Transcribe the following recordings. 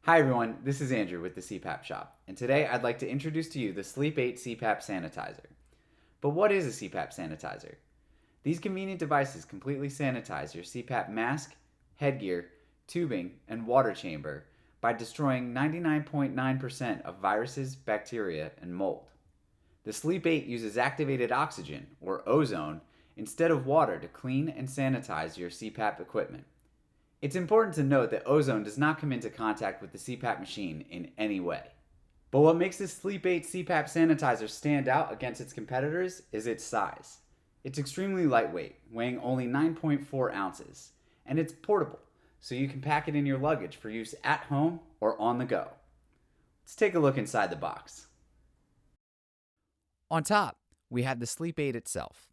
Hi everyone, this is Andrew with the CPAP Shop, and today I'd like to introduce to you the Sleep8 CPAP Sanitizer. But what is a CPAP sanitizer? These convenient devices completely sanitize your CPAP mask, headgear, tubing, and water chamber by destroying 99.9% of viruses, bacteria, and mold. The Sleep8 uses activated oxygen, or ozone, instead of water to clean and sanitize your CPAP equipment. It's important to note that ozone does not come into contact with the CPAP machine in any way. But what makes this Sleep8 CPAP sanitizer stand out against its competitors is its size. It's extremely lightweight, weighing only 9.4 ounces, and it's portable, so you can pack it in your luggage for use at home or on the go. Let's take a look inside the box. On top, we have the Sleep8 itself.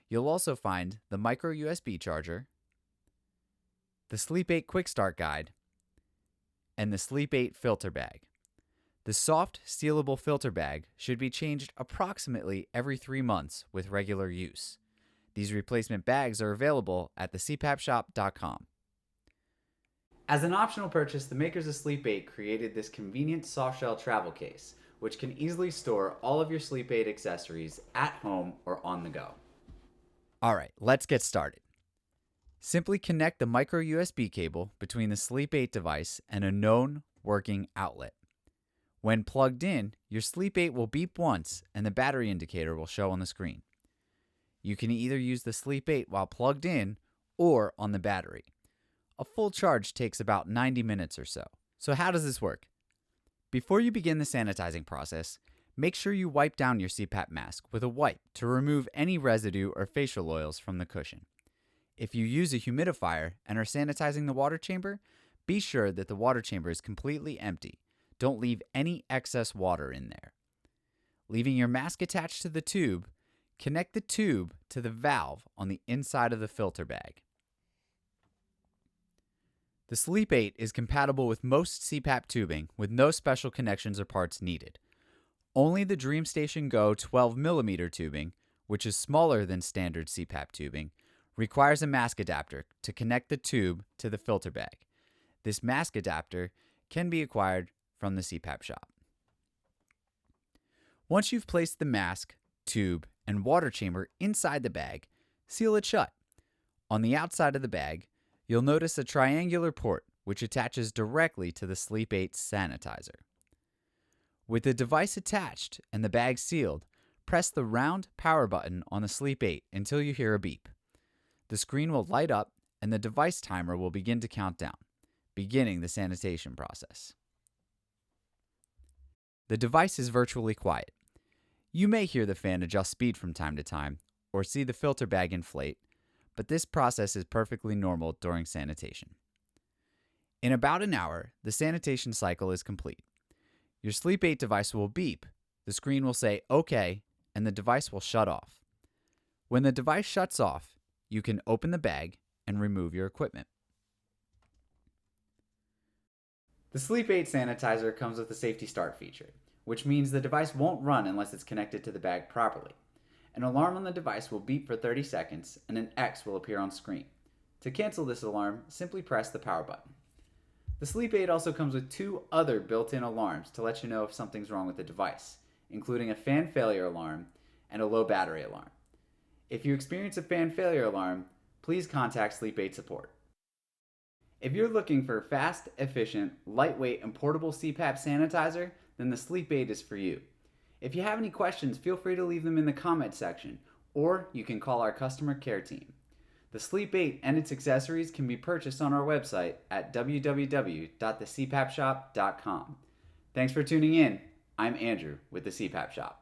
You'll also find the micro USB charger, the Sleep8 Quick Start Guide, and the Sleep8 filter bag. The soft, sealable filter bag should be changed approximately every 3 months with regular use. These replacement bags are available at thecpapshop.com. As an optional purchase, the makers of Sleep8 created this convenient softshell travel case, which can easily store all of your Sleep8 accessories at home or on the go. Alright, let's get started. Simply connect the micro USB cable between the Sleep8 device and a known working outlet. When plugged in, your Sleep8 will beep once and the battery indicator will show on the screen. You can either use the Sleep8 while plugged in or on the battery. A full charge takes about 90 minutes or so. So how does this work? Before you begin the sanitizing process, make sure you wipe down your CPAP mask with a wipe to remove any residue or facial oils from the cushion. If you use a humidifier and are sanitizing the water chamber, be sure that the water chamber is completely empty. Don't leave any excess water in there. Leaving your mask attached to the tube, connect the tube to the valve on the inside of the filter bag. The Sleep8 is compatible with most CPAP tubing with no special connections or parts needed. Only the DreamStation Go 12mm tubing, which is smaller than standard CPAP tubing, requires a mask adapter to connect the tube to the filter bag. This mask adapter can be acquired from the CPAP shop. Once you've placed the mask, tube, and water chamber inside the bag, seal it shut. On the outside of the bag, you'll notice a triangular port which attaches directly to the Sleep8 sanitizer. With the device attached and the bag sealed, press the round power button on the Sleep8 until you hear a beep. The screen will light up and the device timer will begin to count down, beginning the sanitation process. The device is virtually quiet. You may hear the fan adjust speed from time to time or see the filter bag inflate, but this process is perfectly normal during sanitation. In about an hour, the sanitation cycle is complete. Your Sleep8 device will beep, the screen will say OK, and the device will shut off. When the device shuts off, you can open the bag and remove your equipment. The Sleep8 sanitizer comes with a safety start feature, which means the device won't run unless it's connected to the bag properly. An alarm on the device will beep for 30 seconds and an X will appear on screen. To cancel this alarm, simply press the power button. The Sleep8 also comes with 2 other built-in alarms to let you know if something's wrong with the device, including a fan failure alarm and a low battery alarm. If you experience a fan failure alarm, please contact Sleep8 support. If you're looking for fast, efficient, lightweight, and portable CPAP sanitizer, then the Sleep8 is for you. If you have any questions, feel free to leave them in the comment section, or you can call our customer care team. The Sleep8 and its accessories can be purchased on our website at www.thecpapshop.com. Thanks for tuning in. I'm Andrew with the CPAP Shop.